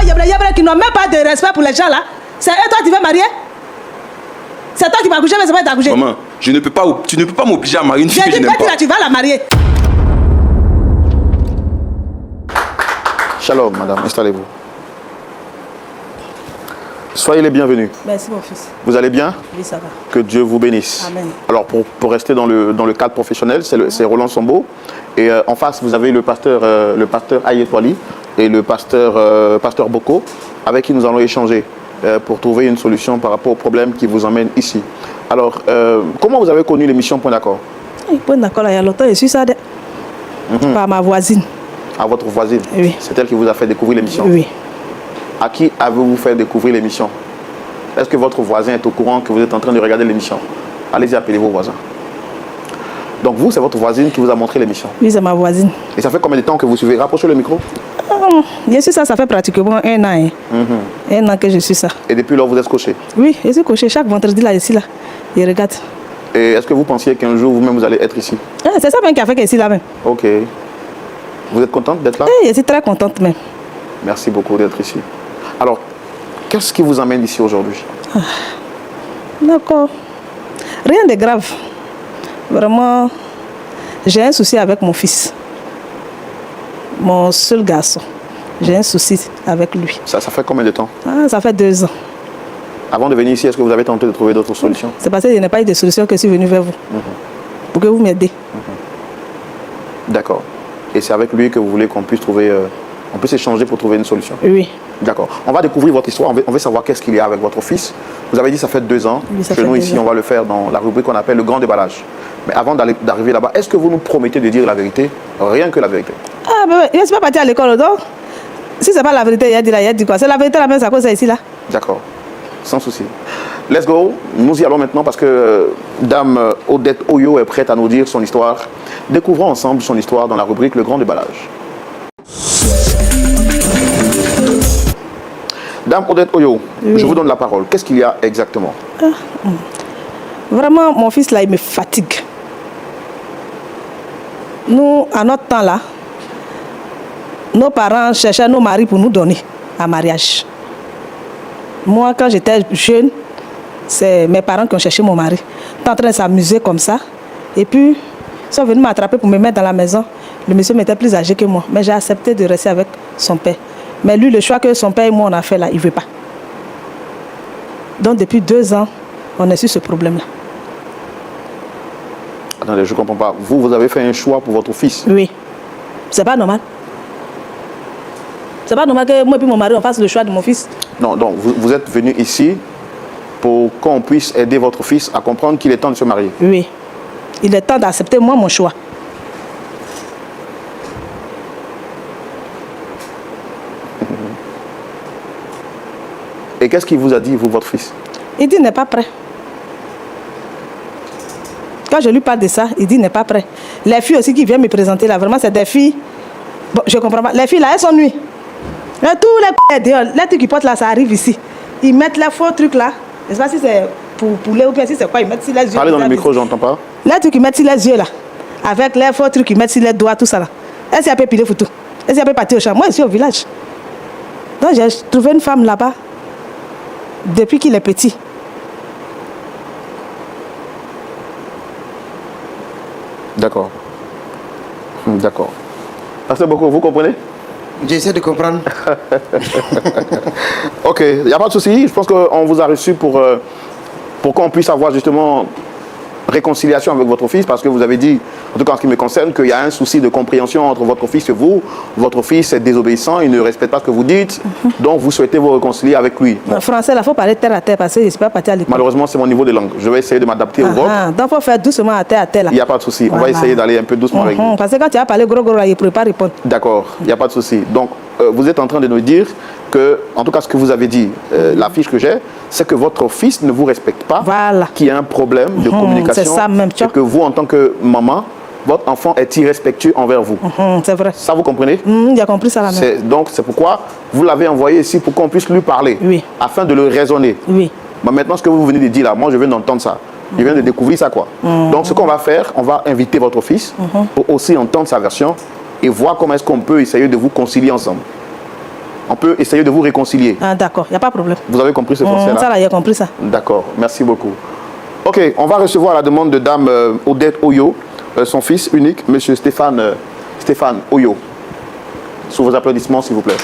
yabla qui n'ont même pas de respect pour les gens là. C'est eux, toi, tu veux marier? C'est toi qui m'as accouché, mais c'est pas t'accoucher. Maman, tu ne peux pas m'obliger à marier une fille que je n'aime pas. Tu vas la marier. Shalom, madame, installez-vous. Soyez les bienvenus. Merci, mon fils. Vous allez bien? Oui, ça va. Que Dieu vous bénisse. Amen. Alors, pour rester dans le cadre professionnel, c'est Roland Sombo. Et en face, vous avez le pasteur Ayetwali et le pasteur Boko, avec qui nous allons échanger pour trouver une solution par rapport au problème qui vous emmène ici. Alors, comment vous avez connu l'émission Point d'accord? Point d'accord, il y a longtemps, je suis ça par ma voisine. À votre voisine? Oui. C'est elle qui vous a fait découvrir l'émission? Oui. À qui avez-vous fait découvrir l'émission? Est-ce que votre voisin est au courant que vous êtes en train de regarder l'émission? Allez-y, appelez vos voisins. Donc vous, c'est votre voisine qui vous a montré l'émission? Oui, c'est ma voisine. Et ça fait combien de temps que vous suivez? Rapprochez le micro. Je suis ça fait pratiquement 1 an. Un an que je suis ça. Et depuis lors, vous êtes coché? Oui, je suis coché chaque vendredi là, ici là. Je regarde. Et est-ce que vous pensiez qu'un jour, vous-même, vous allez être ici? C'est ça même qui a fait que ici là même. Ok. Vous êtes contente d'être là? Je suis très contente même. Merci beaucoup d'être ici. Alors, qu'est-ce qui vous amène ici aujourd'hui? D'accord. Rien de grave. Vraiment, j'ai un souci avec mon fils. Mon seul garçon. J'ai un souci avec lui. Ça fait combien de temps? Ça fait 2 ans. Avant de venir ici, est-ce que vous avez tenté de trouver d'autres solutions? C'est parce que je n'ai pas eu de solution que je suis venu vers vous. Pour que vous m'aidez. D'accord. Et c'est avec lui que vous voulez qu'on puisse trouver... on peut s'échanger pour trouver une solution? Oui. D'accord. On va découvrir votre histoire. On veut savoir qu'est-ce qu'il y a avec votre fils. Vous avez dit que ça fait 2 ans. Oui, Chez nous, ici, on va le faire dans la rubrique qu'on appelle le grand déballage. Mais avant d'arriver là-bas, est-ce que vous nous promettez de dire la vérité? Rien que la vérité. Je ne suis pas parti à l'école, donc. Si ce n'est pas la vérité, il a dit quoi? C'est la vérité la même, c'est à cause de ça ici là. D'accord. Sans souci. Let's go. Nous y allons maintenant parce que Dame Odette Oyo est prête à nous dire son histoire. Découvrons ensemble son histoire dans la rubrique le grand déballage. Dame Odette Oyo, je vous donne la parole. Qu'est-ce qu'il y a exactement? Vraiment, mon fils là, il me fatigue. Nous, à notre temps là, nos parents cherchaient nos maris pour nous donner un mariage. Moi, quand j'étais jeune, c'est mes parents qui ont cherché mon mari. Ils étaient en train de s'amuser comme ça. Et puis, ils sont venus m'attraper pour me mettre dans la maison. Le monsieur était plus âgé que moi, mais j'ai accepté de rester avec son père. Mais lui, le choix que son père et moi on a fait là, il ne veut pas. Donc depuis 2 ans, on est sur ce problème-là. Attendez, je ne comprends pas. Vous avez fait un choix pour votre fils? Oui. C'est pas normal. C'est pas normal que moi et puis mon mari on fasse le choix de mon fils. Non, donc vous êtes venu ici pour qu'on puisse aider votre fils à comprendre qu'il est temps de se marier? Oui. Il est temps d'accepter moi mon choix. Et qu'est-ce qu'il vous a dit, vous, votre fils? Il dit qu'il n'est pas prêt. Quand je lui parle de ça, il dit qu'il n'est pas prêt. Les filles aussi qui viennent me présenter là, vraiment, c'est des filles. Bon, je comprends pas. Les filles là, elles sont nues. Là, tous les trucs qu'ils portent là, ça arrive ici. Ils mettent les faux trucs là. Je ne sais pas si c'est pour poulet ou bien si c'est quoi. Ils mettent sur les yeux. Parlez dans le micro, j'entends pas. Les trucs qu'ils mettent sur les yeux là. Avec les faux trucs qu'ils mettent sur les doigts, tout ça là. Est-ce qu'elle peut piler photo? Est-ce qu'elle peut partir au champ? Moi, je suis au village. Donc, j'ai trouvé une femme là-bas. Depuis qu'il est petit. D'accord. D'accord. Pasteur Boko, vous comprenez? J'essaie de comprendre. Ok, il n'y a pas de souci. Je pense qu'on vous a reçu pour qu'on puisse avoir justement réconciliation avec votre fils, parce que vous avez dit, en tout cas en ce qui me concerne, qu'il y a un souci de compréhension entre votre fils et vous. Votre fils est désobéissant, il ne respecte pas ce que vous dites, donc vous souhaitez vous réconcilier avec lui. En français, il faut parler terre à terre parce que je ne suis pas parti à l'école. Malheureusement, c'est mon niveau de langue. Je vais essayer de m'adapter au vôtre. Donc, il faut faire doucement à terre là. Il n'y a pas de souci. On va essayer d'aller un peu doucement avec vous. Parce que quand tu as parlé gros, il ne pourrait pas répondre. D'accord, il n'y a pas de souci. Donc, vous êtes en train de nous dire que, en tout cas, ce que vous avez dit, la fiche que j'ai, c'est que votre fils ne vous respecte pas, voilà. Qu'il y a un problème de communication, c'est ça même, et que vous, en tant que maman, votre enfant est irrespectueux envers vous. C'est vrai. Ça, vous comprenez? J'ai compris ça la même. Donc, c'est pourquoi vous l'avez envoyé ici pour qu'on puisse lui parler, oui. Afin de le raisonner. Oui. Mais maintenant, ce que vous venez de dire là, moi, je viens d'entendre ça. Je viens de découvrir ça, quoi. Donc, ce qu'on va faire, on va inviter votre fils pour aussi entendre sa version et voir comment est-ce qu'on peut essayer de vous concilier ensemble. on peut essayer de vous réconcilier. Ah, d'accord, il n'y a pas de problème. Vous avez compris ce français-là? Ça, là, il a compris ça. D'accord, merci beaucoup. Ok, on va recevoir la demande de dame Odette Oyo, son fils unique, monsieur Stéphane Oyo. Sous vos applaudissements, s'il vous plaît.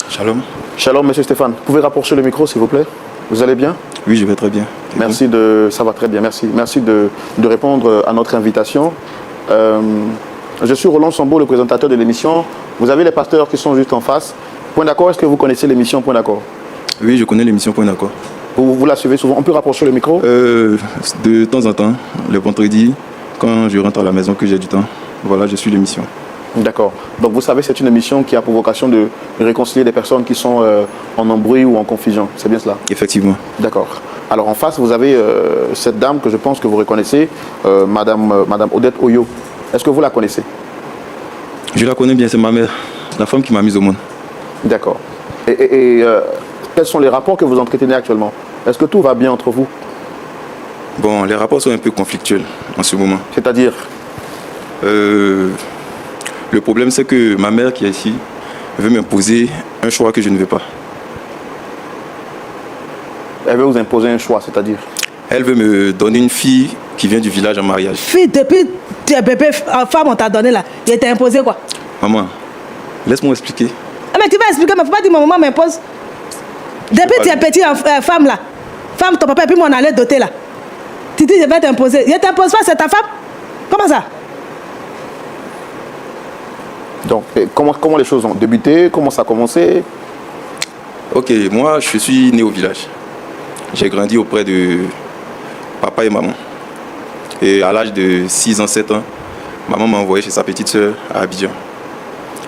Shalom. Shalom, monsieur Stéphane. Vous pouvez rapprocher le micro, s'il vous plaît? Vous allez bien? Oui, je vais très bien. Merci ça va très bien, merci. Merci de répondre à notre invitation. Je suis Roland Sambo, le présentateur de l'émission. Vous avez les pasteurs qui sont juste en face. Point d'accord, est-ce que vous connaissez l'émission Point d'accord? Oui, je connais l'émission Point d'accord. Vous la suivez souvent? On peut rapprocher le micro? De temps en temps, le vendredi, quand je rentre à la maison, que j'ai du temps, voilà, je suis l'émission. D'accord. Donc vous savez, c'est une émission qui a pour vocation de réconcilier des personnes qui sont en embrouille ou en confusion. C'est bien cela? Effectivement. D'accord. Alors en face, vous avez cette dame que je pense que vous reconnaissez, Madame Odette Oyo. Est-ce que vous la connaissez? Je la connais bien, c'est ma mère, la femme qui m'a mise au monde. D'accord. Et quels sont les rapports que vous entretenez actuellement? Est-ce que tout va bien entre vous? Bon, les rapports sont un peu conflictuels en ce moment. C'est-à-dire? Le problème, c'est que ma mère qui est ici veut m'imposer un choix que je ne veux pas. Elle veut vous imposer un choix, c'est-à-dire? Elle veut me donner une fille qui vient du village en mariage. Fille, depuis tes bébés, femme, on t'a donné là, il t'a imposé quoi? Maman, laisse-moi expliquer. Ah, mais tu vas expliquer, mais il ne faut pas dire que ma maman m'impose. Depuis tes petits femme là, femme, ton papa, et puis moi on allait doter là. Tu dis, je vais t'imposer. Je ne t'impose pas, c'est ta femme? Comment ça? Donc, comment les choses ont débuté? Comment ça a commencé? Ok, moi je suis né au village. J'ai grandi auprès de papa et maman. Et à l'âge de 6 ans, 7 ans, maman m'a envoyé chez sa petite soeur à Abidjan.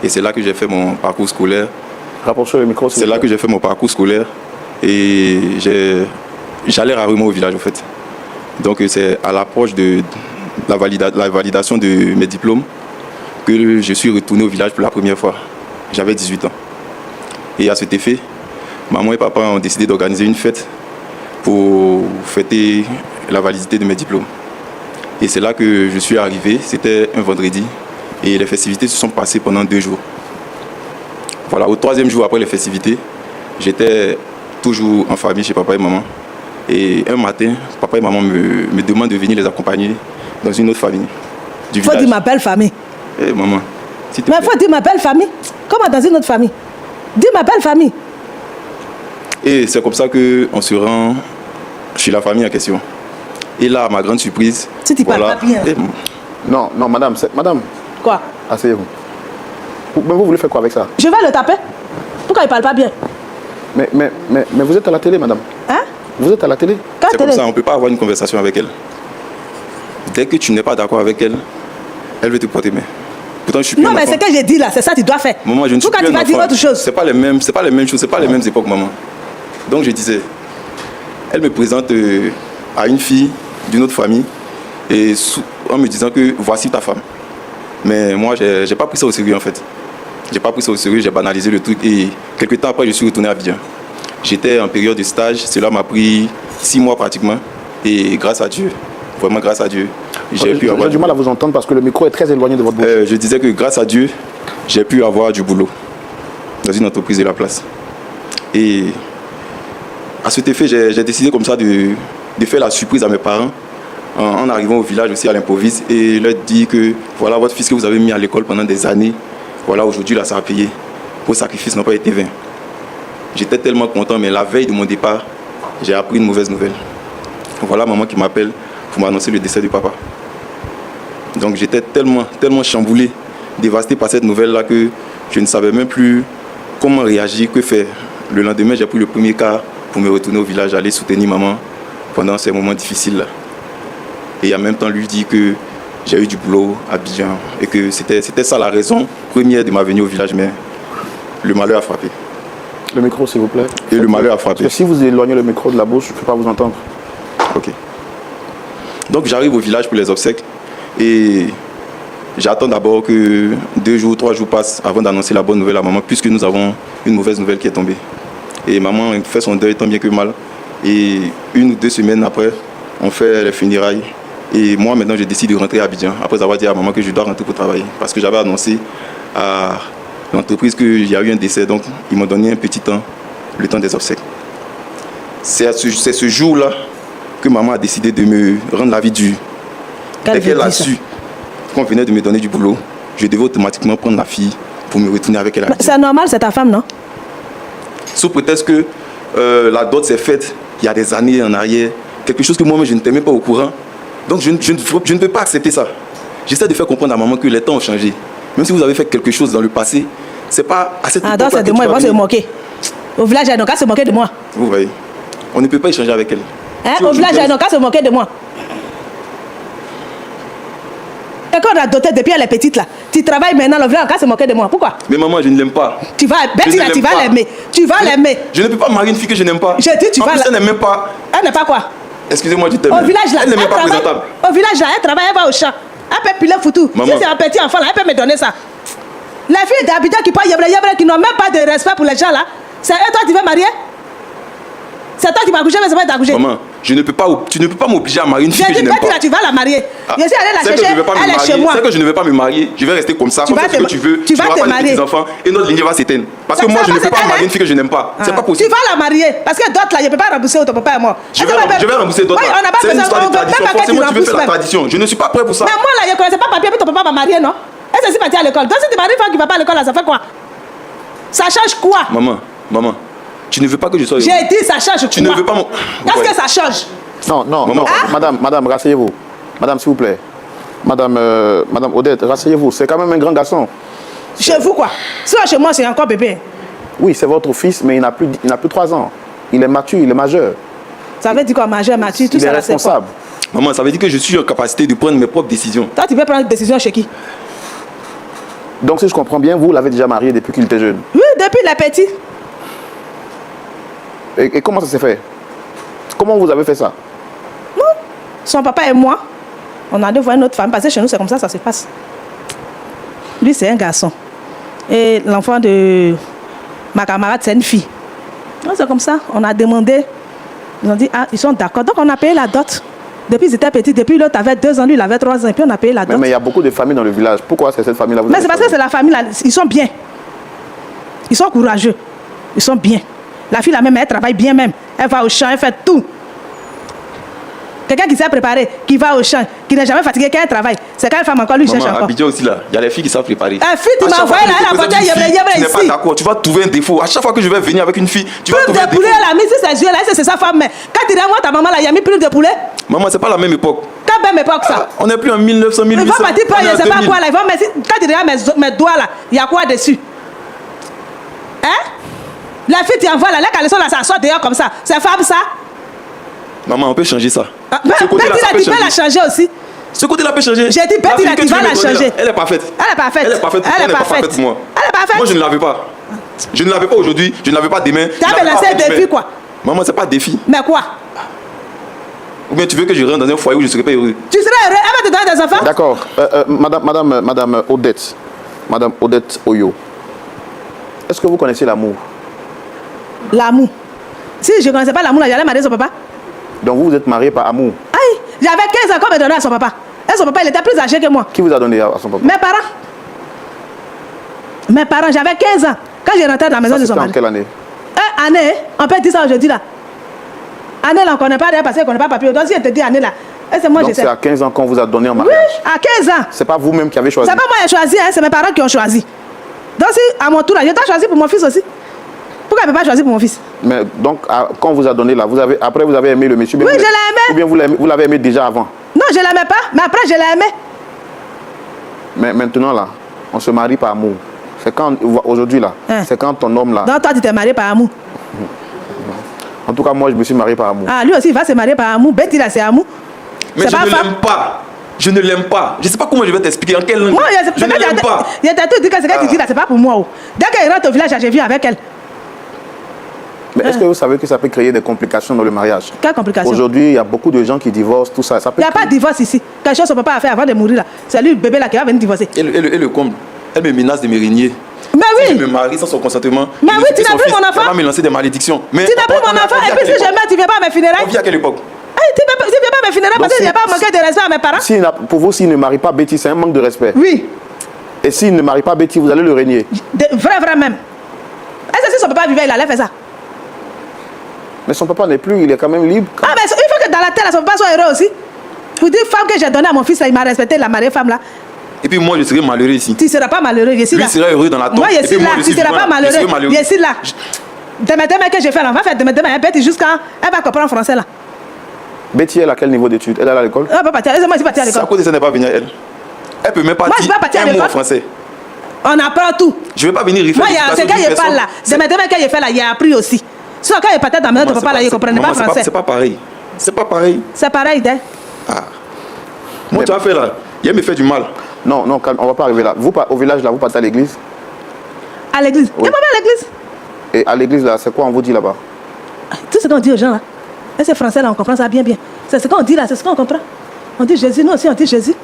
Et c'est là que j'ai fait mon parcours scolaire. Rapprochez le micro. C'est là que j'ai fait mon parcours scolaire. Et j'allais rarement au village en fait. Donc c'est à l'approche de la validation de mes diplômes que je suis retourné au village pour la première fois. J'avais 18 ans. Et à cet effet, maman et papa ont décidé d'organiser une fête pour fêter la validité de mes diplômes. Et c'est là que je suis arrivé, c'était un vendredi, et les festivités se sont passées pendant 2 jours. Voilà, au 3e jour après les festivités, j'étais toujours en famille chez papa et maman. Et un matin, papa et maman me demandent de venir les accompagner dans une autre famille du village. Il faut dire ma belle famille. Eh maman, s'il te Mais plaît. il faut dire ma belle famille. Comment dans une autre famille? Dis ma belle famille. Et c'est comme ça qu'on se rend chez la famille en question. Et là, à ma grande surprise... Si tu parles pas bien. Non, madame, madame, Quoi? asseyez-vous. Vous voulez faire quoi avec ça? Je vais le taper. Pourquoi il parle pas bien? Mais vous êtes à la télé, madame. Hein? Vous êtes à la télé? C'est comme ça, on ne peut pas avoir une conversation avec elle. Dès que tu n'es pas d'accord avec elle, elle veut te porter main. Pourtant, je suis plus Non, un mais enfant. c'est ce que j'ai dit là, c'est ça que tu dois faire. Maman, je ne suis Pourquoi plus tu un vas dire enfant. autre chose? C'est pas les mêmes choses, c'est pas les mêmes époques, maman. Donc je disais, elle me présente à une fille d'une autre famille et en me disant que voici ta femme. Mais moi, j'ai pas pris ça au sérieux en fait. J'ai pas pris ça au sérieux, j'ai banalisé le truc et quelques temps après, je suis retourné à Abidjan. J'étais en période de stage, cela m'a pris 6 mois pratiquement et grâce à Dieu, vraiment grâce à Dieu, j'ai pu avoir... J'ai du mal à vous entendre parce que le micro est très éloigné de votre bouche. Je disais que grâce à Dieu, j'ai pu avoir du boulot dans une entreprise de la place. Et à cet effet, j'ai décidé comme ça de faire la surprise à mes parents en arrivant au village aussi à l'improviste et leur dire que voilà votre fils que vous avez mis à l'école pendant des années, voilà aujourd'hui là ça a payé. Vos sacrifices n'ont pas été vains. J'étais tellement content, mais la veille de mon départ, j'ai appris une mauvaise nouvelle. Voilà maman qui m'appelle pour m'annoncer le décès du papa. Donc j'étais tellement chamboulé, dévasté par cette nouvelle-là que je ne savais même plus comment réagir, que faire. Le lendemain, j'ai pris le premier car pour me retourner au village, aller soutenir maman pendant ces moments difficiles-là. Et en même temps lui dire que j'ai eu du boulot à Abidjan et que c'était ça la raison première de ma venue au village, mais le malheur a frappé. Le micro, s'il vous plaît. Et le malheur a frappé. Parce que si vous éloignez le micro de la bouche, je ne peux pas vous entendre. Ok. Donc j'arrive au village pour les obsèques et j'attends d'abord que 2 jours, 3 jours passent avant d'annoncer la bonne nouvelle à maman, puisque nous avons une mauvaise nouvelle qui est tombée. Et maman fait son deuil tant bien que mal. Et 1 ou 2 semaines après, on fait les funérailles. Et moi, maintenant, je décide de rentrer à Abidjan, après avoir dit à maman que je dois rentrer pour travailler. Parce que j'avais annoncé à l'entreprise qu'il y a eu un décès, donc ils m'ont donné un petit temps, le temps des obsèques. C'est ce jour-là que maman a décidé de me rendre la vie dure. Dès qu'elle a su qu'on venait de me donner du boulot, je devais automatiquement prendre ma fille pour me retourner avec elle. C'est normal, c'est ta femme, non? Sous prétexte que la dot s'est faite il y a des années en arrière, quelque chose que moi-même je n'étais même pas au courant. Donc je ne peux pas accepter ça. J'essaie de faire comprendre à maman que les temps ont changé. Même si vous avez fait quelque chose dans le passé, c'est pas à cette époque-là donc c'est de moi, ils vont se moquer. Au village, ils n'ont qu'à se moquer de moi. Vous voyez, on ne peut pas échanger avec elle. Au village, ils n'ont qu'à se moquer de moi. Et quand on a doté depuis elle est petite là, tu travailles maintenant, le village, on n'a qu'à se moquer de moi. Pourquoi? Mais maman, je ne l'aime pas. Tu vas, Betty, là, tu vas l'aimer. Tu vas l'aimer. Je ne peux pas marier une fille que je n'aime pas. J'ai dit, tu vas l'aimer. Elle n'aime même pas. Elle n'aime pas quoi? Excusez-moi du terme. Au village là, elle n'est même pas présentable. Au village là, elle travaille, elle va au champ. Elle peut piler foutu. Si c'est un petit enfant là, elle peut me donner ça. Les filles d'Abidjan qui parlent yabre, qui n'ont même pas de respect pour les gens là, c'est eux toi qui veux marier? C'est toi qui vas coucher, mais c'est pas t'accoucher. Maman, tu ne peux pas m'obliger à marier une fille que je n'aime pas. Là, tu vas la marier. Je suis allée la chercher, elle est chez moi. C'est que je ne vais pas me marier, je vais rester comme ça, comme ça, ce que tu veux. Tu vas te marier. Des enfants et notre lignée va s'éteindre. Parce que moi, je ne peux pas marier une fille que je n'aime pas. C'est pas possible. Tu vas la marier, parce que d'autres là, je ne peux pas rembourser ton papa et moi. Je vais rembourser d'autres. C'est une histoire de tradition. Forcément, tu veux faire la tradition. Je ne suis pas prêt pour ça. Mais moi là, je ne connaissais pas papier, puis ton papa m'a marié, non? Est-ce que c'est parti à l'école? Donc si tu maries une femme qui ne va pas à l'école, ça fait quoi? Ça change quoi? Maman. Tu ne veux pas que je sois... J'ai dit ça change. Tu ne veux pas mon... Qu'est-ce que ça change? Non, madame, rasseyez-vous. Madame, s'il vous plaît. Madame Odette, rasseyez-vous. C'est quand même un grand garçon. Chez vous, quoi? Sinon, chez moi, c'est encore bébé. Oui, c'est votre fils, mais il n'a plus 3 ans. Il est mature, il est majeur. Ça veut dire quoi, majeur, mature, tout ça? Il est responsable. Maman, ça veut dire que je suis en capacité de prendre mes propres décisions. Toi, tu peux prendre une décision chez qui? Donc, si je comprends bien, vous l'avez déjà marié depuis qu'il était jeune? Oui, depuis les petits. Et comment ça s'est fait? Comment vous avez fait ça? Non. Son papa et moi, on a dû voir une autre femme. Parce que chez nous, c'est comme ça se passe. Lui, c'est un garçon. Et l'enfant de ma camarade, c'est une fille. C'est comme ça. On a demandé. Ils ont dit, ils sont d'accord. Donc, on a payé la dot. Depuis, ils étaient petits. Depuis, l'autre avait 2 ans, lui, il avait 3 ans. Et puis, on a payé la dot. Mais il y a beaucoup de familles dans le village. Pourquoi c'est cette famille-là? Mais c'est parce que c'est la famille là. Ils sont bien. Ils sont courageux. Ils sont bien. La fille, là même, elle travaille bien même. Elle va au champ, elle fait tout. Quelqu'un qui s'est préparé, qui va au champ, qui n'est jamais fatigué, qui travaille. C'est quand une femme encore lui cherche encore. Abidjan aussi là, il y a les filles qui savent préparer. La fille, tu m'as envoyé là, elle a apporté tu n'es pas d'accord, tu vas trouver un défaut. À chaque fois que je vais venir avec une fille, tu vas trouver un défaut. Poulet, elle a mis sur ses yeux là, c'est sa femme. Mais quand tu renvoies ta maman là, il y a mis plus de poulet. Maman, c'est pas la même époque. Quelle même époque ça? On n'est plus en 1900, 1800. Ils vont partir pour je sais pas quoi là. Ils vont mettre, quand tu regardes mes doigts là, il y a quoi dessus? Hein? La fille, tu envoies là, la caleçon là, ça sort dehors comme ça. C'est femme ça? Maman, on peut changer ça. Betty là, tu peux la changer aussi. Ce côté-là peut changer. J'ai dit Betty là, tu vas la changer. Elle est parfaite. Elle est parfaite. Elle est parfaite. Elle est parfaite pour moi. Elle est parfaite. Moi, je ne l'avais pas. Je ne l'avais pas aujourd'hui, je ne l'avais pas demain. Tu as lancé un défi quoi? Maman, c'est pas défi. Mais quoi? Ou bien tu veux que je rentre dans un foyer où je ne serai pas heureux? Tu serais heureux? Elle va te donner des enfants? D'accord. Madame Odette. Madame Odette Oyo. Est-ce que vous connaissez l'amour? L'amour. Si je ne connaissais pas l'amour, j'allais marier son papa. Donc vous êtes marié par amour? Aïe, j'avais 15 ans qu'on me donnait à son papa. Et son papa, il était plus âgé que moi. Qui vous a donné à son papa? Mes parents. Mes parents, j'avais 15 ans. Quand j'ai rentré dans la maison de son mari. En quelle année? Année, on peut dire ça aujourd'hui là. Année là, on ne connaît pas parce qu'on ne connaît pas papier. Donc si elle te dit année là, c'est moi je sais. Donc c'est à 15 ans qu'on vous a donné en mariage? Oui, à 15 ans. C'est pas vous-même qui avez choisi? C'est pas moi qui ai choisi, c'est mes parents qui ont choisi. Donc si à mon tour là, je t'ai choisi pour mon fils aussi. Pourquoi elle ne peut pas choisir pour mon fils? Mais donc, quand vous a donné là, après vous avez aimé le monsieur? Oui, je l'ai aimé. Ou bien vous l'avez aimé déjà avant? Non, je ne l'aimais pas, mais après je l'ai aimé. Mais maintenant là, on se marie par amour. C'est quand, aujourd'hui là, c'est quand ton homme là... Donc toi tu t'es marié par amour? En tout cas, moi je me suis marié par amour. Ah, lui aussi il va se marier par amour. Betty là, c'est amour. Mais je ne l'aime pas. Je ne l'aime pas. Je ne sais pas comment je vais t'expliquer, en quelle langue. Moi, je ne l'aime pas. Il t'a tout dit que ce que tu dis là, c'est pas pour moi. Dès qu'elle rentre au village, j'ai vu avec elle. Mais est-ce que vous savez que ça peut créer des complications dans le mariage? Quelles complications? Aujourd'hui, il y a beaucoup de gens qui divorcent, tout ça. Il n'y a pas de divorce ici. Quelque chose son papa a fait avant de mourir là. C'est lui, le bébé là, qui va venir divorcer. Et le comble, elle me menace de me régner. Mais oui! Si je me marie sans son consentement. Mais oui, tu n'as plus mon enfant. Elle va me lancer des malédictions. Tu n'as plus mon enfant et puis si je meurs, tu ne viens pas à mes funérailles. On vit à quelle époque? tu viens pas me funérailles parce que je n'ai pas manqué de respect à mes parents. Pour vous, s'il ne marie pas Betty, c'est un manque de respect. Oui. Et s'il ne marie pas Betty, vous allez le régner. Vrai même. Est-ce que si son papa vivait, il allait faire ça? Mais son papa n'est plus, il est quand même libre. Ah, mais il faut que dans la terre, son papa soit heureux aussi. Pour dire, femme que j'ai donnée à mon fils, il m'a respecté, la mariée femme là. Et puis moi, je serai malheureux ici. Tu ne seras pas malheureux, je suis Lui là. sera heureux dans la tombe. Moi, je suis là, tu ne seras pas malheureux. Je suis là. Demain que je fais là, on va faire demain, Betty jusqu'à. Elle va comprendre français là. Betty, elle a quel niveau d'études? Elle est à l'école? Elle va partir, moi, je suis partie à C'est l'école. à cause de ça, n'est pas venir elle. Elle peut même pas Moi, je dire vais partir à un mot en l'école. français. On apprend tout. Je ne vais pas venir refaire. Moi, c'est quand je parle là. Demain que je fais là, il a appris aussi. Sinon, quand je partais dans la maison de papa là, il ne comprenait pas français. C'est pas pareil. C'est pas pareil. C'est pareil, hein? Ah. Moi, tu as fait là. Il me fait du mal. Non, non, calme, on ne va pas arriver là. Vous, au village, là, vous partez à l'église? À l'église. Oui. Et maman à l'église. Et à l'église, là, c'est quoi on vous dit là-bas? Tout ce qu'on dit aux gens là. Et c'est français là, on comprend ça bien. C'est ce qu'on dit là, c'est ce qu'on comprend. On dit Jésus, nous aussi on dit Jésus.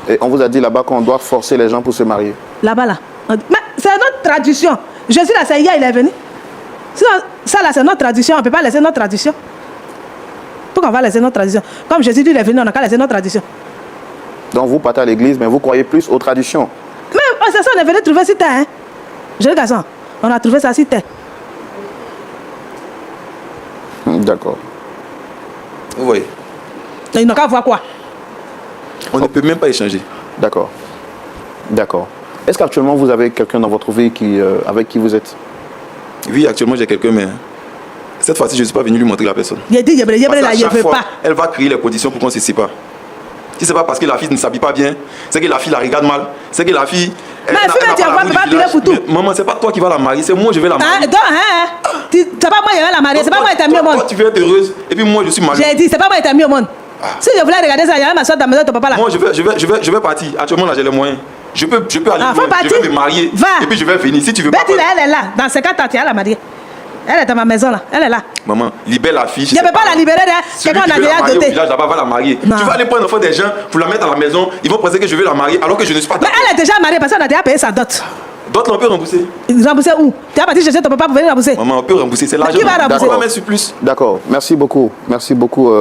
Et on vous a dit là-bas qu'on doit forcer les gens pour se marier. Là-bas là. Mais c'est notre tradition. Jésus là, c'est hier, il est venu. Sinon, ça là, c'est notre tradition. On ne peut pas laisser notre tradition. Pourquoi on va laisser notre tradition? Comme Jésus dit, il est venu, on n'a qu'à laisser notre tradition. Donc vous partez à l'église, mais vous croyez plus aux traditions. Mais c'est ça, on est venu trouver si terre. Hein? Jeune garçon, on a trouvé ça si terre. D'accord. Vous voyez. Ils n'ont qu'à voir quoi? On ne peut même pas échanger. D'accord. D'accord. Est-ce qu'actuellement vous avez quelqu'un dans votre vie avec qui vous êtes? Oui, actuellement j'ai quelqu'un, mais cette fois-ci je ne suis pas venu lui montrer la personne. Il dit, Parce qu'à il ne chaque veut fois, pas. elle va créer les conditions pour qu'on se sépare. Si ce n'est pas parce que la fille ne s'habille pas bien, c'est que la fille la regarde mal, c'est que la fille. Mais la fille, tu vas pas tirer pour tout. Maman, c'est pas toi qui vas la marier, c'est moi je vais la marier. C'est pas moi qui vais la marier, c'est pas moi qui t'ai mis au monde. Toi, tu veux être heureuse, et puis moi je suis malheureux. J'ai dit, c'est pas moi qui t'ai mis au monde. Si je voulais regarder ça, il y avait ma soeur dans la maison de ton papa là. Moi je vais partir. Actuellement là j'ai les moyens. Je peux aller Ah, faut loin. Je partir. vais me marier. Va. Et puis je vais venir. Si tu veux pas. Betty là, elle est là. Dans 50 ans, tu vas la marier. Elle est dans ma maison là. Elle est là. Maman, libère la fille. Je ne peux pas la libérer. Quelqu'un on a déjà doté. doté. Village là-bas va la marier. Non. Tu vas aller prendre l'enfant des gens pour la mettre à la maison. Ils vont penser que je vais la marier alors que je ne suis pas Mais d'accord. elle est déjà mariée parce qu'on a déjà payé sa dot. D'autres on peut rembourser. Rembourser où? Tu as parti chercher ton papa pour venir rembourser. Maman, on peut rembourser. C'est l'argent. Qui va rembourser? On va mettre sur plus. D'accord. Merci beaucoup. Merci beaucoup,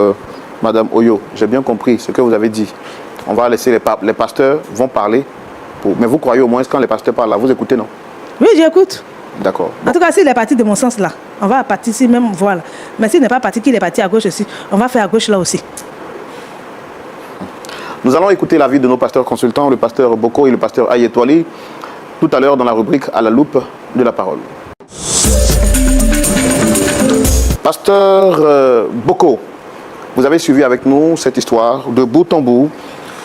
Madame Oyo. J'ai bien compris ce que vous avez dit. On va laisser les pasteurs vont parler. Mais vous croyez au moins quand les pasteurs parlent là, vous écoutez, non? Oui, j'écoute. D'accord. En tout cas, s'il est parti de mon sens là, on va partir ici même, voilà. Mais s'il n'est pas parti, qu'il est parti à gauche aussi, on va faire à gauche là aussi. Nous allons écouter l'avis de nos pasteurs consultants, le pasteur Boko et le pasteur Ayetwali, tout à l'heure dans la rubrique à la loupe de la parole. Pasteur Boko, vous avez suivi avec nous cette histoire de bout en bout.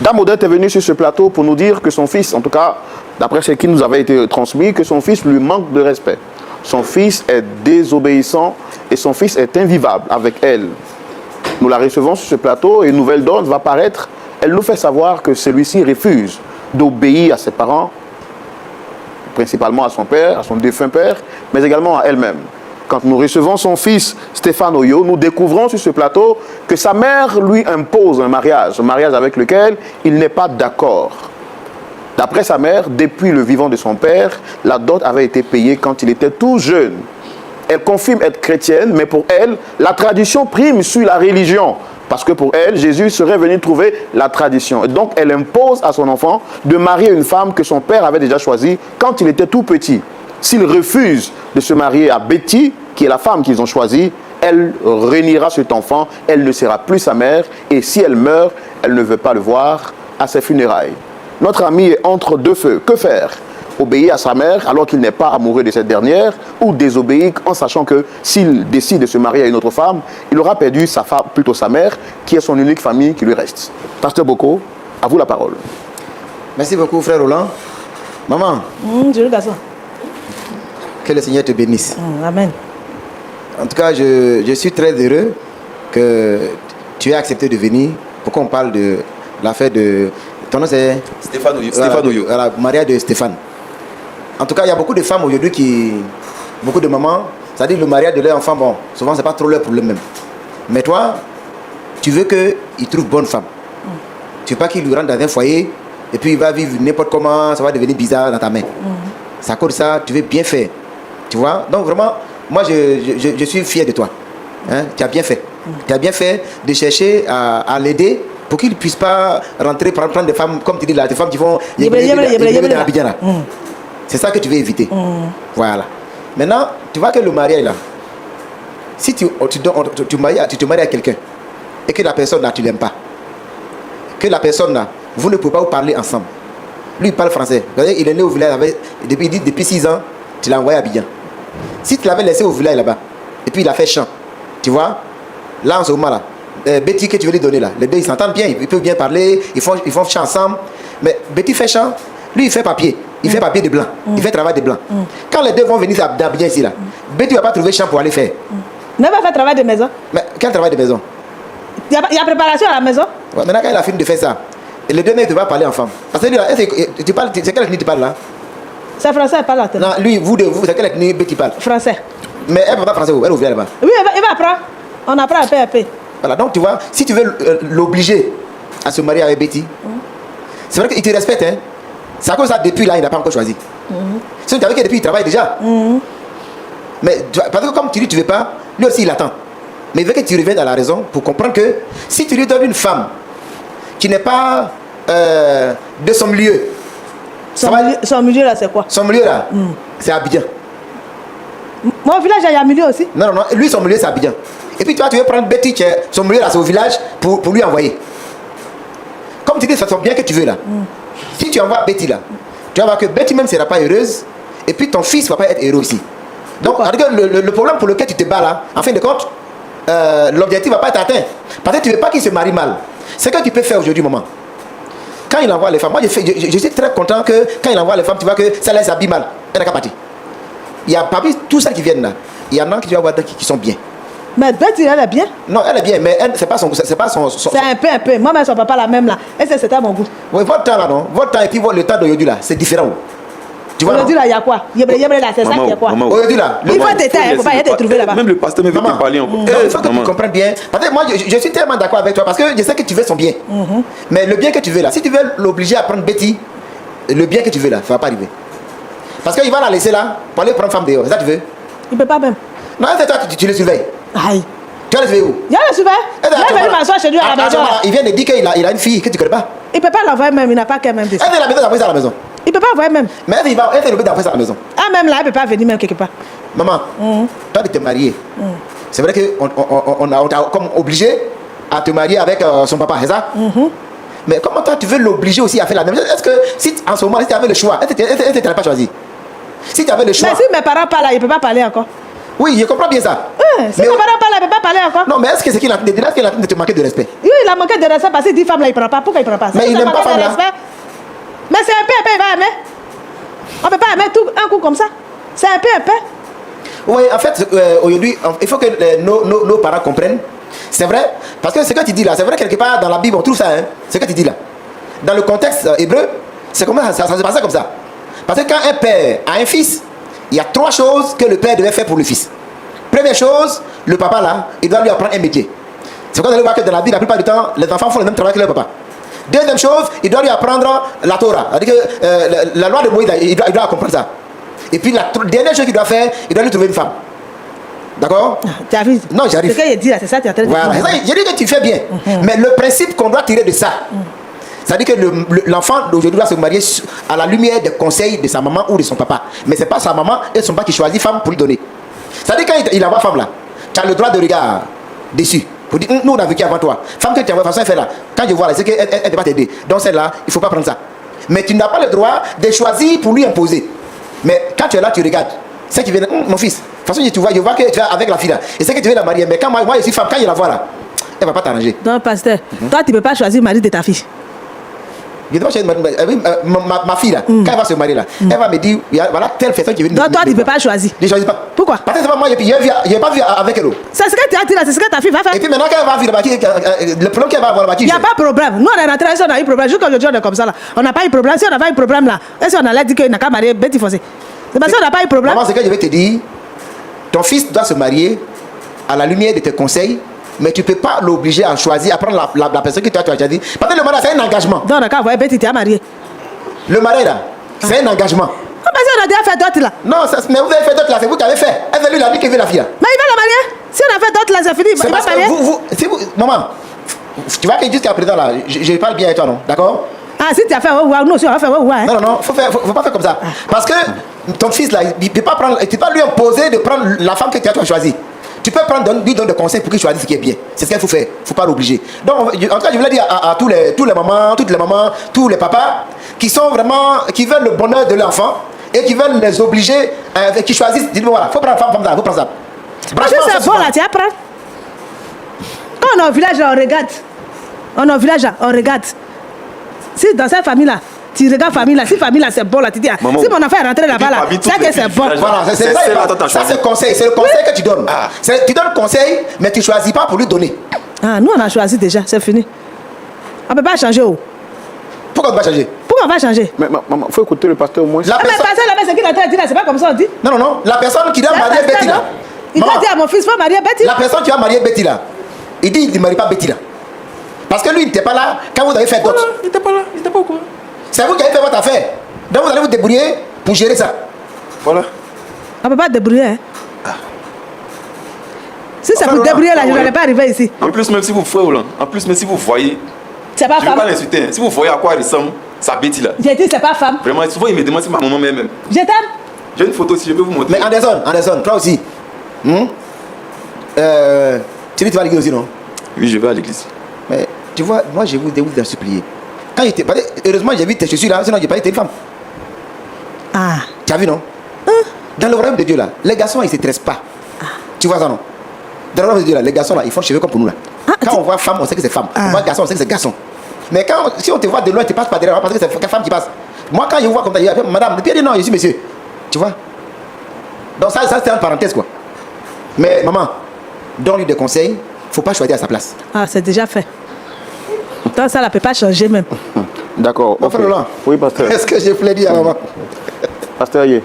Dame Odette est venue sur ce plateau pour nous dire que son fils, en tout cas, d'après ce qui nous avait été transmis, que son fils lui manque de respect. Son fils est désobéissant et son fils est invivable avec elle. Nous la recevons sur ce plateau et une nouvelle donne va paraître. Elle nous fait savoir que celui-ci refuse d'obéir à ses parents, principalement à son père, à son défunt père, mais également à elle-même. Quand nous recevons son fils Stéphane Oyo, nous découvrons sur ce plateau que sa mère lui impose un mariage avec lequel il n'est pas d'accord. D'après sa mère, depuis le vivant de son père, la dot avait été payée quand il était tout jeune. Elle confirme être chrétienne, mais pour elle, la tradition prime sur la religion. Parce que pour elle, Jésus serait venu trouver la tradition. Et donc, elle impose à son enfant de marier une femme que son père avait déjà choisie quand il était tout petit. S'il refuse de se marier à Betty, qui est la femme qu'ils ont choisie, elle reniera cet enfant, elle ne sera plus sa mère, et si elle meurt, elle ne veut pas le voir à ses funérailles. Notre ami est entre deux feux. Que faire? Obéir à sa mère alors qu'il n'est pas amoureux de cette dernière, ou désobéir en sachant que s'il décide de se marier à une autre femme, il aura perdu sa femme, plutôt sa mère, qui est son unique famille qui lui reste. Pasteur Boko, à vous la parole. Merci beaucoup, frère Roland. Maman, Dieu garçon. que le Seigneur te bénisse. Amen. En tout cas, je suis très heureux que tu aies accepté de venir pour qu'on parle de l'affaire de... Ton nom c'est Stéphane Oyo. Voilà, mariage de Stéphane. En tout cas, il y a beaucoup de femmes aujourd'hui beaucoup de mamans, c'est-à-dire le mariage de leur enfant, bon, souvent c'est pas trop leur problème même. Mais toi, tu veux qu'il trouve bonne femme. Tu veux pas qu'il lui rentre dans un foyer et puis il va vivre n'importe comment, ça va devenir bizarre dans ta main. C'est à cause de ça, tu veux bien faire. Tu vois? Donc vraiment, moi je suis fier de toi. Hein? Tu as bien fait. Tu as bien fait de chercher à l'aider pour qu'il ne puisse pas rentrer, prendre des femmes, comme tu dis là, des femmes qui vont... C'est ça que tu veux éviter. Voilà. Maintenant, tu vois que le mariage là, si tu te maries à quelqu'un et que la personne là, tu ne l'aimes pas, que la personne là, vous ne pouvez pas vous parler ensemble. Lui, il parle français. Il est né au village depuis 6 ans, tu l'as envoyé à Abidjan. Si tu l'avais laissé au village là-bas, et puis il a fait chant, tu vois, là en ce moment là, Betty que tu veux lui donner là, les deux ils s'entendent bien, ils peuvent bien parler, ils font chant ensemble. Mais Betty fait chant, lui il fait papier. Il fait papier de blanc, il fait travail de blanc. Quand les deux vont venir d'Abidjan ici là, Betty ne va pas trouver champ pour aller faire. Ne va faire travail de maison. Mais quel travail de maison? Il y a préparation à la maison. Ouais, maintenant quand il a fini de faire ça, les deux mecs ne vont pas parler en femme. Parce que lui là, tu parles, c'est quelle ethnie tu parles là? C'est français, elle parle la tête. Non, lui, vous, c'est quelle ethnie Betty parle? Français. Mais elle ne parle pas français, elle ouvre là-bas. Oui, il va apprendre. On apprend un peu à peu. Voilà, donc tu vois, si tu veux l'obliger à se marier avec Betty, c'est vrai qu'il te respecte, hein. C'est à cause de ça, depuis là, il n'a pas encore choisi. Si tu avais que depuis, il travaille déjà. Mais parce que comme tu dis, tu ne veux pas, lui aussi, il attend. Mais il veut que tu reviennes à la raison pour comprendre que si tu lui donnes une femme qui n'est pas de son milieu, son milieu là, c'est quoi? Son milieu là, c'est Abidjan. Mon village, il y a un milieu aussi. Non, lui, son milieu, c'est Abidjan. Et puis toi, tu veux prendre Betty, son milieu là, c'est au village, pour lui envoyer. Comme tu dis, ça sent bien que tu veux là. Si tu envoies Betty là, tu vas voir que Betty même ne sera pas heureuse, et puis ton fils ne va pas être heureux aussi. Donc, le problème pour lequel tu te bats là, en fin de compte, l'objectif ne va pas être atteint. Parce que tu ne veux pas qu'il se marie mal. C'est ce que tu peux faire aujourd'hui, maman. Quand il envoie les femmes, moi je suis très content que quand il envoie les femmes, tu vois que ça les habille mal. Elle n'a qu'à partir. Il y a parmi tous ceux qui viennent là, il y en a qui tu vas voir qui sont bien. Mais Betty, elle est bien. Non, elle est bien, mais c'est pas son. C'est un peu. Moi, mais son papa la même là. Et c'était à mon goût. Oui, votre temps là, non. Votre temps et puis le temps d'aujourd'hui là, c'est différent. Tu vois. Aujourd'hui là, il y a quoi? Il y a c'est ça qu'il y a quoi? Aujourd'hui là. Il faut t'éteindre, il ne faut pas y être trouvé là-bas. Même le pasteur me veut te parler encore. Il faut que tu comprennes bien. Parce que moi, je suis tellement d'accord avec toi parce que je sais que tu veux son bien. Mais le bien que tu veux là, si tu veux l'obliger à prendre Betty, le bien que tu veux là, ça ne va pas arriver. Parce qu'il va la laisser là pour aller prendre femme dehors. C'est ça que tu veux? Il ne peut pas même. Non, c'est toi, tu le surveilles. Aïe. Tu vas le surveiller où? Il le surveille. Il est venu m'asseoir chez lui à la maison. Il vient de dire qu'il a une fille que tu ne connais pas. Il ne peut pas l'envoyer même, il n'a pas qu'elle même. Elle vient la maison d'appeler ça à la maison. Il ne peut pas envoyer même. Mais elle va l'obligé d'appeler ça à la maison. Ah, même là, elle ne peut pas venir même quelque part. Maman, toi de te marier, c'est vrai qu'on t'a comme obligé à te marier avec son papa, c'est ça? Mais comment toi tu veux l'obliger aussi à faire la même chose? Est-ce que si en ce moment, si tu avais le choix, elle ne t'aurait pas choisi? Si tu avais le choix. Mais si mes parents parlent là, il ne peut pas parler encore. Oui, je comprends bien ça. Si mes parents parlent là, il ne peut pas parler encore. Non, mais est-ce que c'est qu'il a de te manquer de respect? Oui, il a manqué de respect parce qu'il dit femme là, il ne prend pas. Pourquoi il ne prend pas? Mais il n'aime pas femme là. Mais c'est un peu, il va aimer. On ne peut pas aimer tout un coup comme ça. C'est un peu. Oui, en fait, aujourd'hui, il faut que nos parents comprennent. C'est vrai, parce que ce que tu dis là, c'est vrai quelque part dans la Bible, on trouve ça, hein, ce que tu dis là. Dans le contexte hébreu, c'est comme ça se passe comme ça. Parce que quand un père a un fils, il y a 3 choses que le père devait faire pour le fils. Première chose, le papa là, il doit lui apprendre un métier. C'est pourquoi vous allez voir que dans la Bible, la plupart du temps, les enfants font le même travail que leur papa. Deuxième chose, il doit lui apprendre la Torah. C'est-à-dire que la loi de Moïse, il doit comprendre ça. Et puis la dernière chose qu'il doit faire, il doit lui trouver une femme. D'accord? Tu arrives? Non, j'arrive. Ce qu'il dit là, c'est ça, tu as très bien. Voilà, j'ai dit que tu fais bien. Mais le principe qu'on doit tirer de ça, c'est-à-dire que l'enfant d'aujourd'hui doit se marier à la lumière des conseils de sa maman ou de son papa. Mais ce n'est pas sa maman et son papa qui choisit femme pour lui donner. C'est-à-dire quand il envoie femme là, tu as le droit de regard dessus. Pour dire, nous on a vécu avant toi. Femme que tu envoies, façon elle fait là. Quand je vois là, c'est qu'elle ne peut pas t'aider. Donc celle-là, il ne faut pas prendre ça. Mais tu n'as pas le droit de choisir pour lui imposer. Mais quand tu es là, tu regardes. C'est qui vient, mon fils. De toute façon, je vois que tu es avec la fille là. Et c'est que tu veux la marier. Mais quand moi je suis femme, quand je la vois là, elle ne va pas t'arranger. Non, pasteur, toi tu ne peux pas choisir le mari de ta fille. Je dois choisir ma fille là. Quand elle va se marier là, elle va me dire, voilà telle personne qui vient de. Donc toi tu ne peux pas choisir. Je ne choisis pas. Pourquoi? Parce que moi, je n'ai pas vu avec elle. C'est ce que tu as dit là, c'est ce que ta fille va faire. Et puis maintenant qu'elle va vivre le problème qu'elle va avoir là-bas, il n'y a pas de problème. Nous on est rentrés, on a eu problème. Jusqu'à aujourd'hui on est comme ça là. On n'a pas eu de problème. Si on n'a pas eu de problème là, est-ce qu'on allait dire qu'il n'a qu'à marier Betty Fossé? C'est parce qu'on n'a pas eu de problème. Maman, c'est que je vais te dire, ton fils doit se marier à la lumière de tes conseils. Mais tu ne peux pas l'obliger à choisir, à prendre la personne que tu as choisi. Parce que le mariage, c'est un engagement. Donc, d'accord, vous Betty, tu es marié. Le mariage, là, c'est un engagement. Comment ça, on a déjà fait d'autres là? Non, mais vous avez fait d'autres là, c'est vous qui avez fait. Elle veut lui la dire qu'il veut la fille là. Mais il va la marier. Si on a fait d'autres là, c'est fini. C'est Il va parce parler. que si vous, maman, tu vois que jusqu'à présent là, je parle bien avec toi, non? D'accord? Ah, si tu as fait nous aussi, on va faire hein. Non, faut pas faire comme ça. Parce que ton fils là, il peut pas prendre, tu peux pas lui imposer de prendre la femme que tu as choisie. Tu peux lui donner des conseils pour qu'il choisisse ce qui est bien. C'est ce qu'il faut faire. Faut pas l'obliger. Donc, en tout cas, je voulais dire à tous les mamans, toutes les mamans, tous les papas qui sont vraiment, qui veulent le bonheur de l'enfant et qui veulent les obliger, qui choisissent. Dites-moi voilà, faut prendre femme là, faut prendre ça. Parce que c'est bon là, tu apprends. Quand on est au village, on regarde. On est au village, on regarde. Si dans cette famille là, tu regardes famille là, si famille là c'est bon là, tu dis, Maman, si mon enfant est rentré là-bas là, c'est que c'est bon. Voilà, c'est ça, ça c'est le conseil. C'est le conseil que tu donnes. Tu donnes le conseil, mais tu ne choisis pas pour lui donner. Ah, nous on a choisi déjà, c'est fini. On ne peut pas changer. Pourquoi tu vas changer? Pourquoi on va changer? Mais maman, il faut écouter le pasteur au moins. Mais pasteur là-bas, c'est qui l'entend dire là, c'est pas comme ça on dit. Non. La personne qui doit marier Betty là. Il doit dire à mon fils, faut marier Betty. La personne qui va marier Betty là, il dit il ne marie pas Betty là. Parce que lui, il n'était pas là quand vous avez fait d'autres. Il n'était pas là, il n'était pas au courant. C'est vous qui avez fait votre affaire. Donc vous allez vous débrouiller pour gérer ça. Voilà. On ne peut pas débrouiller. Hein. Si c'est pour débrouiller là, je n'allais pas arriver ici. En plus, même si vous voyez, C'est pas je ne vais femme. pas l'insulter. Hein. Si vous voyez à quoi elle ressemble, sa Betty là. J'ai dit, c'est pas femme. Vraiment, souvent il me demande si ma maman même. Je t'aime. J'ai une photo si je peux vous montrer. Mais Anderson, toi aussi. Tu dis tu vas à l'église aussi, non? Oui, je vais à l'église. Mais tu vois, moi je vous ai supplié. Quand il était, heureusement j'ai vu tes chaussures là, sinon j'ai pas été une femme. Ah. Tu as vu, non? Dans le royaume de Dieu là, les garçons ils ne se stressent pas. Tu vois ça, non? Dans le royaume de Dieu là, les garçons là, ils font cheveux comme pour nous là. Quand on voit femme, on sait que c'est femme. On voit garçon, on sait que c'est garçon. Mais si on te voit de loin, tu passes pas derrière, parce que c'est une femme qui passe. Moi quand je vois comme ça, je dis madame, le pied dit non, je suis monsieur. Tu vois? Donc ça c'est une parenthèse quoi. Mais maman, donne-lui des conseils, faut pas choisir à sa place. Ah, c'est déjà fait. Donc ça ne peut pas changer même. D'accord. Mon frère Roland. Oui, pasteur. Est-ce que j'ai plaidé à maman? Pasteur Ayé.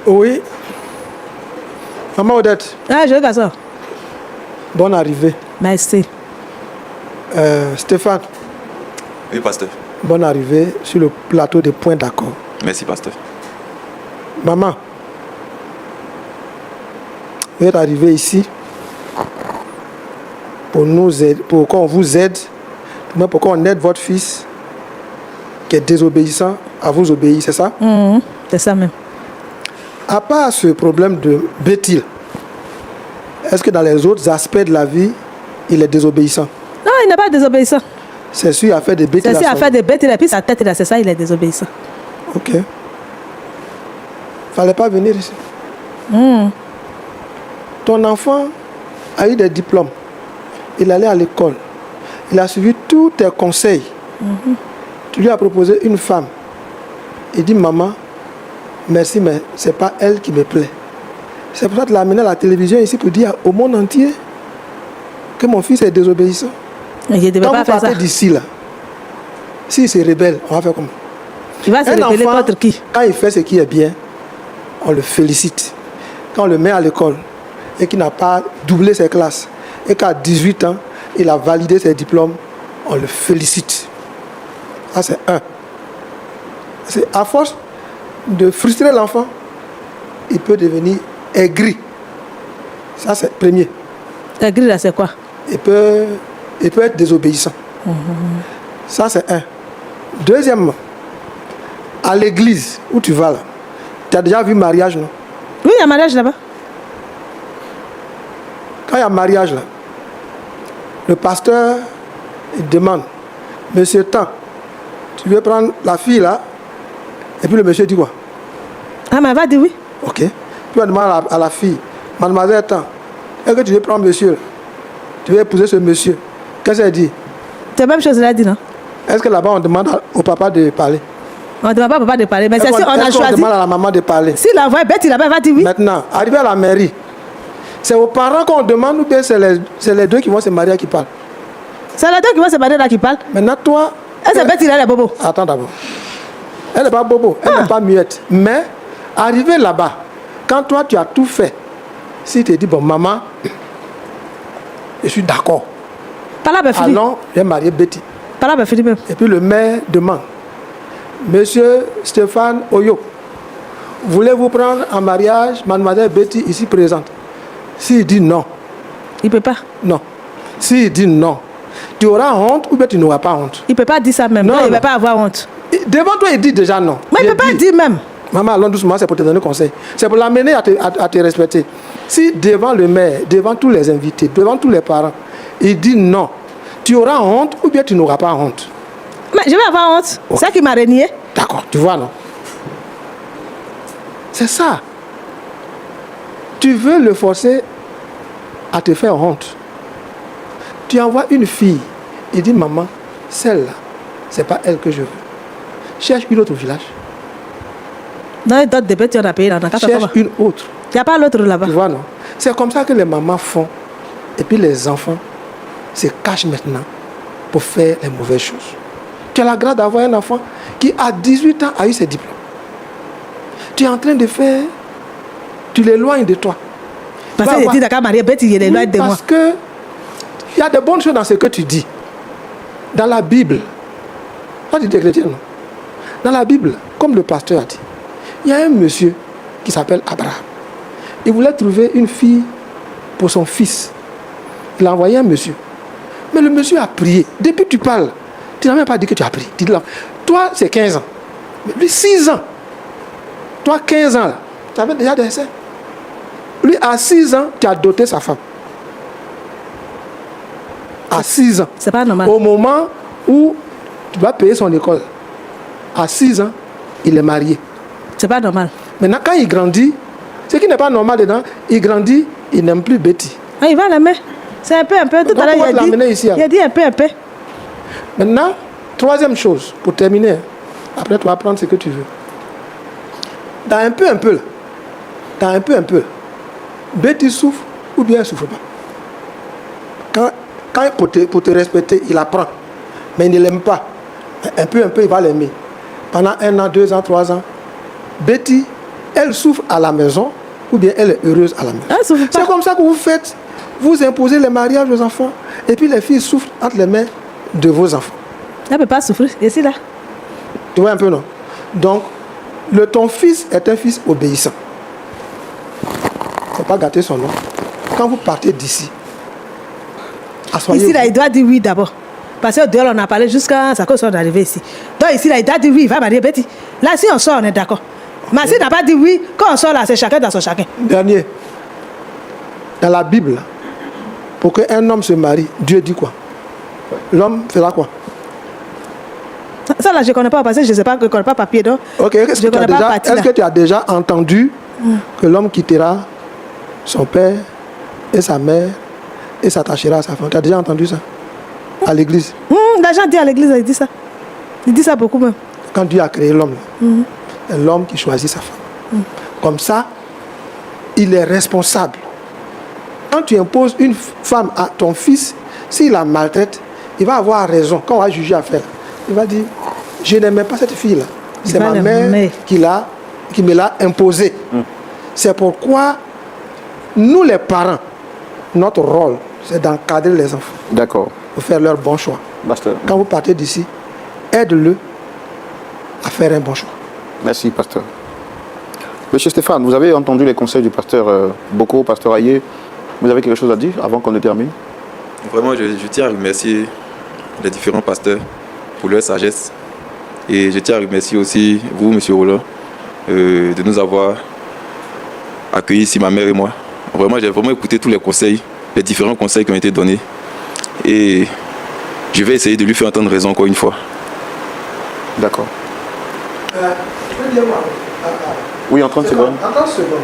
Oui. Maman Odette, Ah, je regarde ça. bonne arrivée. Merci. Stéphane, Oui, pasteur. bonne arrivée sur le plateau des points d'accord. Merci, pasteur. Maman, vous êtes arrivé ici pour nous aider, pour qu'on vous aide, mais pour qu'on aide votre fils qui est désobéissant à vous obéir, c'est ça? C'est ça même. À part ce problème de Béthil, est-ce que dans les autres aspects de la vie, il est désobéissant? Non, il n'est pas désobéissant. C'est sûr, il a fait des bêtises. C'est sûr, il a fait des bêtes, et puis sa tête, là, c'est ça, il est désobéissant. Ok. Fallait pas venir ici. Ton enfant a eu des diplômes. Il allait à l'école. Il a suivi tous tes conseils. Tu lui as proposé une femme. Il dit, maman, merci, mais ce n'est pas elle qui me plaît. C'est pour ça que tu l'as amené à la télévision ici pour dire au monde entier que mon fils est désobéissant. Il ne devait Quand pas vous faire ça. partez d'ici, là, s'il se rebelle, on va faire comment? Il va se Un révéler enfant, contre qui? quand il fait ce qui est bien, on le félicite. Quand on le met à l'école et qu'il n'a pas doublé ses classes et qu'à 18 ans, il a validé ses diplômes, on le félicite. Ça, c'est un. C'est à force de frustrer l'enfant, il peut devenir aigri. Ça, c'est premier. La grille, là, c'est quoi? Il peut être désobéissant. Ça, c'est un. Deuxièmement, à l'église où tu vas là, tu as déjà vu mariage, non? Oui, il y a un mariage là-bas. Quand il y a mariage là, le pasteur il demande, monsieur Tant, tu veux prendre la fille là? Et puis le monsieur dit quoi? Ah, mais elle va dire oui. Ok. Puis on demande à la fille, mademoiselle Tant, est-ce que tu veux prendre monsieur? Tu veux épouser ce monsieur? Qu'est-ce qu'elle dit? C'est la même chose, elle a dit, non? Est-ce que là-bas on demande au papa de parler? On ne demande pas au papa de parler, mais c'est Est-ce si on a qu'on choisi. demande à la maman de parler? S'il envoie bête, il va dire oui. Maintenant, arrivé à la mairie, c'est aux parents qu'on demande ou bien c'est les deux qui vont se marier qui parlent? C'est les deux qui vont se marier là qui parlent. Maintenant, toi... Et c'est bête, il a les bobos. Attends d'abord. Elle n'est pas bobo, elle n'est pas muette. Mais, arrivé là-bas, quand toi tu as tout fait, si tu te dis, bon, maman, je suis d'accord. Par là, ben fini. Allons, j'ai marié Betty. Par là, ben fini même. Et puis le maire demande, monsieur Stéphane Oyo, voulez-vous prendre en mariage mademoiselle Betty ici présente? S'il dit non, Il ne peut pas. Non. S'il dit non, tu auras honte ou bien tu n'auras pas honte. Il ne peut pas dire ça même. Non, Non, il ne non. va pas avoir honte. Devant toi, il dit déjà non. Mais il ne peut pas dire même. Maman, allons doucement, c'est pour te donner conseil. C'est pour l'amener à te respecter. Si devant le maire, devant tous les invités, devant tous les parents, il dit non, tu auras honte ou bien tu n'auras pas honte. Mais je vais avoir honte. Ok. C'est ça qui m'a renié. D'accord, tu vois, non? C'est ça. Tu veux le forcer à te faire honte. Tu envoies une fille, il dit maman, celle-là, c'est pas elle que je veux. Cherche une autre village. Dans les d'autres débats, tu en as payé dans la carte. Cherche une autre. Il n'y a pas l'autre là-bas. Tu vois, non? C'est comme ça que les mamans font. Et puis les enfants se cachent maintenant pour faire les mauvaises choses. Tu as la grâce d'avoir un enfant qui, à 18 ans, a eu ses diplômes. Tu es en train de faire... Tu l'éloignes de toi. Parce Va qu'il voir- dit d'accord, Marie, bête, il est loin de moi. Parce que il y a de bonnes choses dans ce que tu dis. Dans la Bible, toi tu es chrétien, non? Dans la Bible, comme le pasteur a dit, il y a un monsieur qui s'appelle Abraham. Il voulait trouver une fille pour son fils. Il a envoyé un monsieur. Mais le monsieur a prié. Depuis que tu parles, tu n'as même pas dit que tu as prié. Tu dis là, toi, c'est 15 ans. Mais lui, 6 ans. Toi, 15 ans, là, tu avais déjà des essais. Lui, à 6 ans, tu as doté sa femme. À 6 ans. C'est pas normal. Au moment où tu vas payer son école, à 6 ans, il est marié. C'est pas normal. Maintenant, quand il grandit, ce qui n'est pas normal dedans, il grandit, il n'aime plus Betty. Ah, il va l'aimer. C'est un peu. Tout Donc, à l'heure, pourquoi l'amener ici, alors? il a dit un peu. Maintenant, troisième chose, pour terminer, après tu vas prendre ce que tu veux. Dans un peu, là, dans un peu, Betty souffre ou bien elle ne souffre pas. Quand pour te respecter, il apprend, mais il ne l'aime pas. Un peu, il va l'aimer. Pendant 1 an, 2 ans, 3 ans, Betty, elle souffre à la maison ou bien elle est heureuse à la maison. Elle souffre pas. C'est comme ça que vous faites. Vous imposez les mariages aux enfants et puis les filles souffrent entre les mains de vos enfants. Elle ne peut pas souffrir. Et c'est là. Tu vois un peu, non? Donc, ton fils est un fils obéissant. Il ne faut pas gâter son nom. Quand vous partez d'ici, asseyez-vous. Ici, là, il doit dire oui d'abord. Parce que dehors, on a parlé jusqu'à ce qu'on soit arrivé ici. Donc ici, là, il doit dire oui, il va marier Betty. Là, si on sort, on est d'accord. Mais s'il n'a pas dit oui, quand on sort là, c'est chacun dans son chacun. Dernier, dans la Bible, pour qu'un homme se marie, Dieu dit quoi? L'homme fera quoi? Ça, là, je ne connais pas parce que je ne sais pas, je ne connais pas papier. Donc, Ok, est-ce je que, connais pas partie, là. est-ce que tu as déjà entendu que l'homme quittera son père et sa mère et s'attachera à sa femme? Tu as déjà entendu ça? À l'église? Les gens disent à l'église, il dit ça. Il dit ça beaucoup même. Quand Dieu a créé l'homme, c'est l'homme qui choisit sa femme. Comme ça, il est responsable. Quand tu imposes une femme à ton fils, s'il la maltraite, il va avoir raison. Quand on va juger affaire, il va dire, je n'aimais pas cette fille-là. C'est va ma l'aimer. mère qui me l'a imposée. C'est pourquoi nous les parents, notre rôle, c'est d'encadrer les enfants D'accord. pour faire leur bon choix. Pasteur. Quand vous partez d'ici, aide-le à faire un bon choix. Merci, pasteur. Monsieur Stéphane, vous avez entendu les conseils du pasteur Boko, pasteur Aye. Vous avez quelque chose à dire avant qu'on ne termine? Vraiment, je tiens à remercier les différents pasteurs pour leur sagesse. Et je tiens à remercier aussi vous, monsieur Roland, de nous avoir accueillis ici, ma mère et moi. Vraiment, j'ai vraiment écouté tous les conseils, les différents conseils qui ont été donnés. Et je vais essayer de lui faire entendre raison encore une fois. D'accord. Oui, en 30 secondes. En 30 secondes.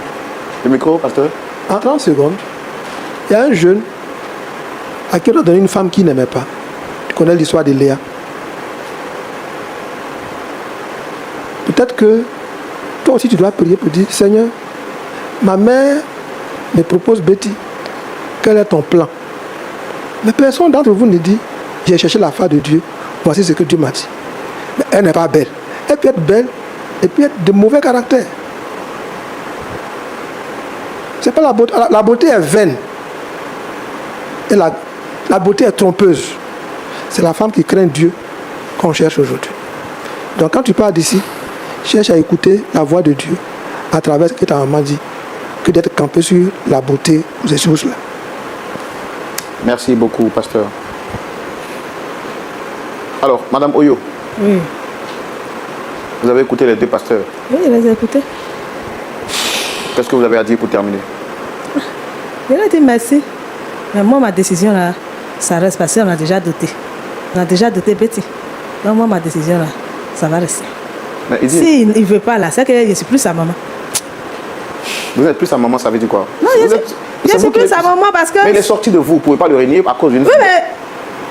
Le micro, pasteur? En 30 secondes, il y a un jeune à qui on a donné une femme qu'il n'aimait pas. Tu connais l'histoire de Léa. Peut-être que toi aussi tu dois prier pour dire, Seigneur, ma mère me propose Betty. Quel est ton plan? Mais personne d'entre vous ne dit, j'ai cherché la face de Dieu, voici ce que Dieu m'a dit. Mais elle n'est pas belle. Elle peut être belle et puis être de mauvais caractère. C'est pas la beauté. La beauté est vaine. Et la beauté est trompeuse. C'est la femme qui craint Dieu qu'on cherche aujourd'hui. Donc quand tu pars d'ici, cherche à écouter la voix de Dieu à travers ce que ta maman dit, que d'être campé sur la beauté, ces choses-là. Merci beaucoup, pasteur. Alors, Madame Oyo, Oui, vous avez écouté les deux pasteurs. oui, je les ai écoutés. Qu'est-ce que vous avez à dire pour terminer? Je leur ai dit merci. Mais moi, ma décision, là, ça reste parce qu'on a déjà doté. On a déjà doté Betty. Donc, moi, ma décision, là, ça va rester. Mais il dit, S'il ne veut pas, là, c'est que je suis plus sa maman. vous n'êtes plus sa maman, ça veut dire quoi? Non, Vous je êtes- suis c'est vous qui plus êtes- sa maman parce que... Mais il est sorti de vous, vous ne pouvez pas le régner à cause d'une Oui, mais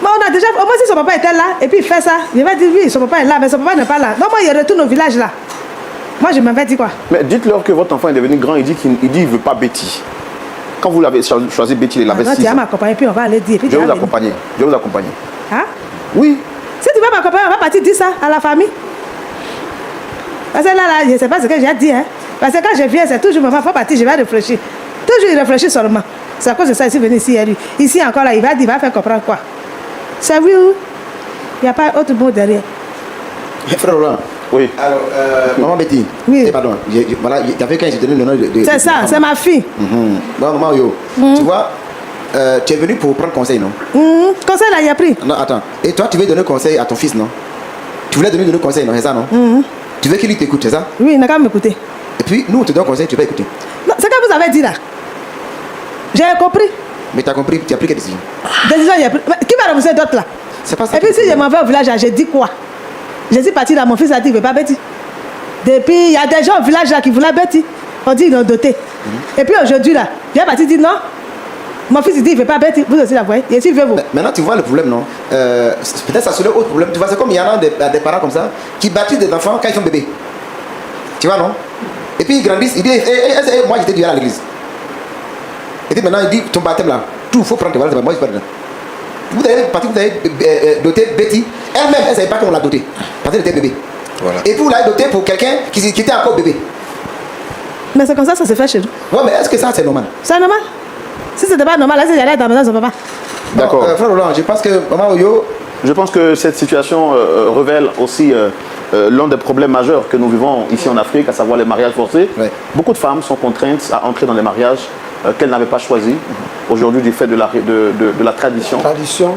on a déjà... Au moins, si son papa était là, et puis il fait ça, il va dire oui, son papa est là, mais son papa n'est pas là. Donc, moi, il retourne au village, là. Moi, je m'avais dit quoi? Mais dites-leur que votre enfant est devenu grand, il dit qu'il ne veut pas Betty. Quand vous l'avez choisi Betty, il avait Non, 6 tu vas ans. m'accompagner, puis on va aller dire. Puis Je tu vais vas vous venir. accompagner. Je vais vous accompagner. Hein? Oui. Si tu vas m'accompagner, on va partir dire ça à la famille. Parce que là, je ne sais pas ce que j'ai dit. Hein? Parce que quand je viens, c'est toujours maman, il faut partir, je vais réfléchir. Toujours il réfléchit seulement. C'est à cause de ça, ici, venu ici, lui. Ici encore, là, il va faire comprendre quoi. C'est oui, il n'y a pas autre mot derrière. Frère Roland. Oui. Alors, maman Betty. Oui. Pardon. Voilà, il y avait quand j'ai donné le nom de C'est ça, c'est ma fille. Bon, maman Yo. Tu vois, tu es venu pour prendre conseil, non? Conseil, là, il a pris. Non, attends. Et toi, tu veux donner conseil à ton fils, non? Tu voulais donner conseil, non? C'est ça, non? Tu veux qu'il t'écoute, c'est ça? Oui, il n'a qu'à m'écouter. Et puis, nous, on te donne conseil, tu vas écouter. Non, c'est que vous avez dit là. J'ai compris. Mais tu as compris, tu as pris quelle décision? Décision, il a pris. Mais qui va rembourser d'autres là? C'est pas ça. Et puis si je m'en vais au village, j'ai dit quoi? Je suis parti là, mon fils a dit qu'il ne veut pas Betty. Depuis, il y a des gens au village là qui voulaient Betty. On dit qu'ils l'ont doté. Et puis aujourd'hui là, j'ai parti dire non. Mon fils il dit qu'il ne veut pas Betty. Vous aussi la voyez. Et s'il veut vous. Maintenant, tu vois le problème, non? Peut-être ça soulève autre problème. Tu vois, c'est comme il y en a des parents comme ça qui baptisent des enfants quand ils sont bébés. Tu vois, non? Et puis ils grandissent, ils disent, moi j'étais dû à l'église. Et puis maintenant, il dit, ton baptême là, tout, il faut prendre tes valeurs, moi je ne pas dedans. Vous avez doté Betty, elle-même, elle ne savait pas qu'on l'a doté, parce qu'elle était bébé. Voilà. Et puis vous l'avez doté pour quelqu'un qui était encore bébé. Mais c'est comme ça se fait chez nous. Ouais, mais est-ce que ça c'est normal? C'est normal. Si c'était pas normal, là, c'est j'allais dans la maison de son papa. D'accord. Bon, frère Roland, je pense que maman Oyo, Je pense que cette situation révèle aussi l'un des problèmes majeurs que nous vivons ici en Afrique, à savoir les mariages forcés. Ouais. Beaucoup de femmes sont contraintes à entrer dans des mariages qu'elles n'avaient pas choisis aujourd'hui du fait de la tradition.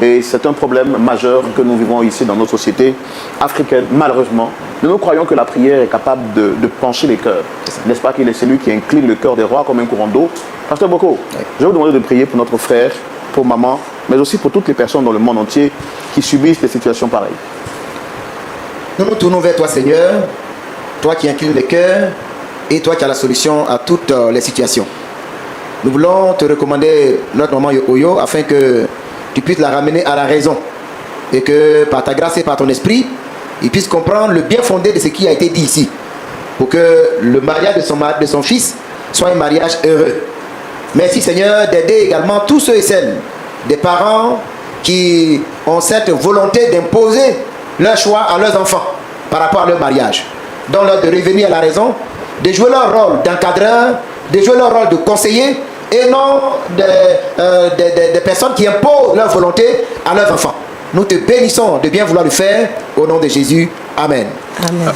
Et c'est un problème majeur que nous vivons ici dans nos sociétés africaines, malheureusement. Nous croyons que la prière est capable de pencher les cœurs. N'est-ce pas qu'il est celui qui incline le cœur des rois comme un courant d'eau? Pasteur Boko, je vais vous demander de prier pour notre frère, pour maman, mais aussi pour toutes les personnes dans le monde entier qui subissent des situations pareilles. nous nous tournons vers toi Seigneur, toi qui inclines les cœurs et toi qui as la solution à toutes les situations. Nous voulons te recommander notre maman Oyo afin que tu puisses la ramener à la raison et que par ta grâce et par ton esprit, il puisse comprendre le bien fondé de ce qui a été dit ici pour que le mariage de son fils soit un mariage heureux. Merci Seigneur d'aider également tous ceux et celles, des parents qui ont cette volonté d'imposer leur choix à leurs enfants par rapport à leur mariage. Donne-leur de revenir à la raison, de jouer leur rôle d'encadreur, de jouer leur rôle de conseiller et non des personnes qui imposent leur volonté à leurs enfants. Nous te bénissons de bien vouloir le faire au nom de Jésus. Amen. Amen.